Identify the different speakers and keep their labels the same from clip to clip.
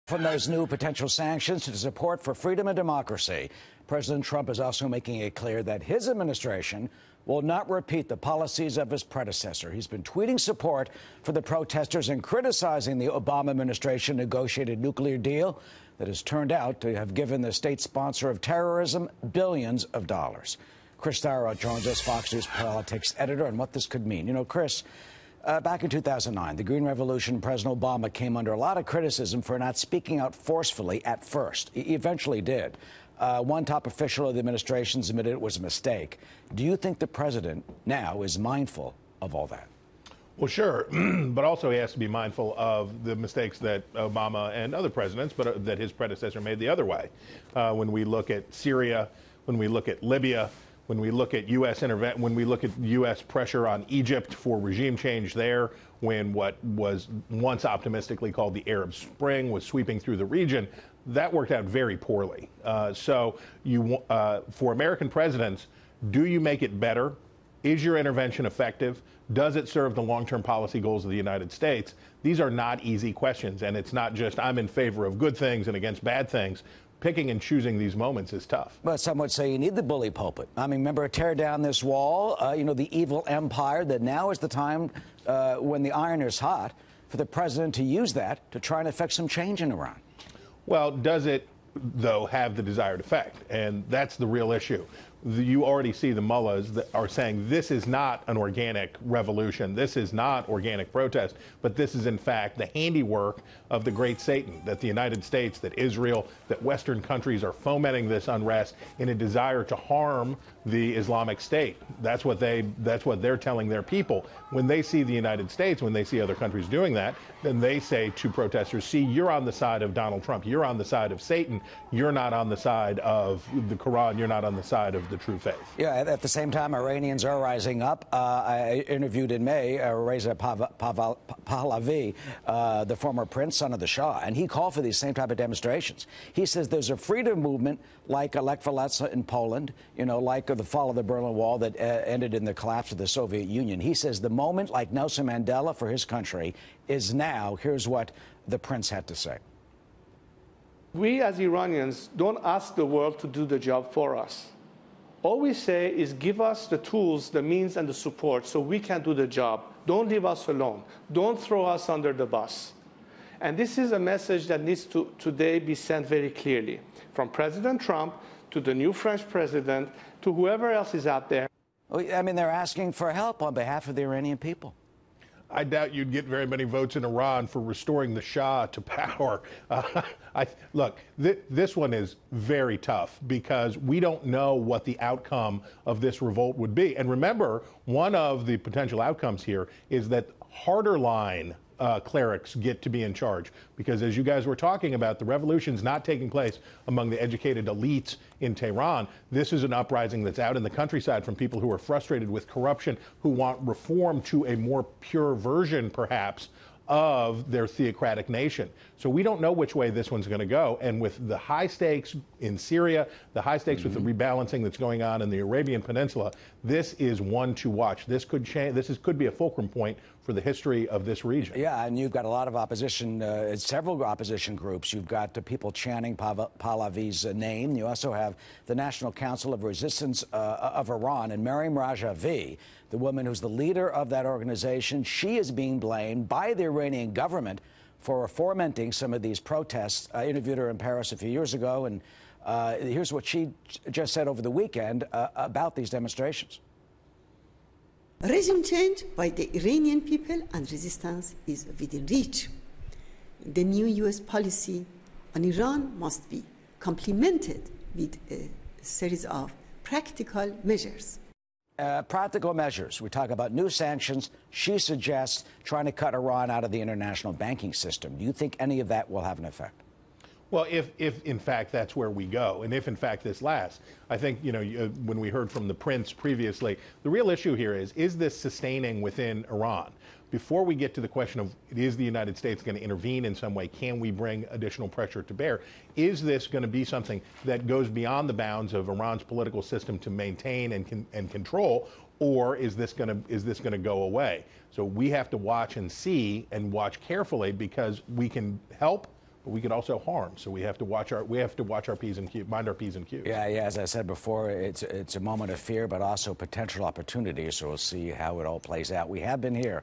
Speaker 1: From those new potential sanctions to support for freedom and democracy, President Trump is also making it clear that his administration will not repeat the policies of his predecessor. He's been tweeting support for the protesters and criticizing the Obama administration negotiated nuclear deal that has turned out to have given the state sponsor of terrorism billions of dollars. Chris Tharo joins us, Fox News politics editor, and what this could mean. You know, Chris, back in 2009, the Green Revolution, President Obama came under a lot of criticism for not speaking out forcefully at first. He eventually did. One top official of the administration admitted it was a mistake. Do you think the president now is mindful of all that?
Speaker 2: Well, sure, but also he has to be mindful of the mistakes that Obama and other presidents, but that his predecessor made the other way. When we look at Syria, when we look at Libya, when we look at U.S. pressure on Egypt for regime change there, when what was once optimistically called the Arab Spring was sweeping through the region, that worked out very poorly. For American presidents, do you make it better? Is your intervention effective? Does it serve the long-term policy goals of the United States? These are not easy questions, and it's not just I'm in favor of good things and against bad things. Picking and choosing these moments is tough.
Speaker 1: But some would say you need the bully pulpit. I mean, remember, tear down this wall, the evil empire, that now is the time when the iron is hot for the president to use that to try and effect some change in Iran.
Speaker 2: Well, does it, though, have the desired effect? And that's the real issue. You already see the mullahs that are saying this is not an organic revolution, this is not organic protest, but this is in fact the handiwork of the great Satan, that the United States, that Israel, that Western countries are fomenting this unrest in a desire to harm the Islamic State. That's what they're telling their people. When they see the United States, when they see other countries doing that, then they say to protesters, see, you're on the side of Donald Trump, you're on the side of Satan, you're not on the side of the Quran, you're not on the side of the true faith.
Speaker 1: Yeah, at the same time, Iranians are rising up. I interviewed in May Reza Pahlavi, the former prince, son of the Shah, and he called for these same type of demonstrations. He says there's a freedom movement like Lech Walesa in Poland, like the fall of the Berlin Wall that ended in the collapse of the Soviet Union. He says the moment, like Nelson Mandela for his country, is now. Here's what the prince had to say.
Speaker 3: We as Iranians don't ask the world to do the job for us. All we say is give us the tools, the means, and the support so we can do the job. Don't leave us alone. Don't throw us under the bus. And this is a message that needs to today be sent very clearly from President Trump to the new French president to whoever else is out there.
Speaker 1: I mean, they're asking for help on behalf of the Iranian people.
Speaker 2: I doubt you'd get very many votes in Iran for restoring the Shah to power. Look, this one is very tough because we don't know what the outcome of this revolt would be. And remember, one of the potential outcomes here is that harder line clerics get to be in charge. Because as you guys were talking about, the revolution's not taking place among the educated elites in Tehran. This is an uprising that's out in the countryside from people who are frustrated with corruption, who want reform to a more pure version, perhaps, of their theocratic nation. So we don't know which way this one's going to go. And with the high stakes in Syria, the high stakes with the rebalancing that's going on in the Arabian Peninsula, this is one to watch. This could change. Could be a fulcrum point for the history of this region.
Speaker 1: Yeah, and you've got a lot of opposition, several opposition groups. You've got people chanting Pahlavi's name. You also have the National Council of Resistance of Iran, and Maryam Rajavi, the woman who's the leader of that organization. She is being blamed by the Iranian government for fomenting some of these protests. I interviewed her in Paris a few years ago, and here's what she just said over the weekend about these demonstrations.
Speaker 4: Regime change by the Iranian people and resistance is within reach. The new U.S. policy on Iran must be complemented with a series of practical measures.
Speaker 1: Practical measures. We talk about new sanctions. She suggests trying to cut Iran out of the international banking system. Do you think any of that will have an effect?
Speaker 2: Well, if in fact that's where we go, and if in fact this lasts, I think, when we heard from the prince previously, the real issue here is this sustaining within Iran? Before we get to the question of is the United States going to intervene in some way, can we bring additional pressure to bear? Is this going to be something that goes beyond the bounds of Iran's political system to maintain and control, or is this going to go away? So we have to watch and see and watch carefully, because we can help, but we could also harm. So we have to watch our P's and Q's, mind our P's and Q's.
Speaker 1: Yeah, as I said before, it's a moment of fear, but also potential opportunity. So we'll see how it all plays out. We have been here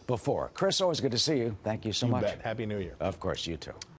Speaker 1: before. Chris, always good to see you. Thank you so much.
Speaker 2: You bet. Happy New Year.
Speaker 1: Of course, you too.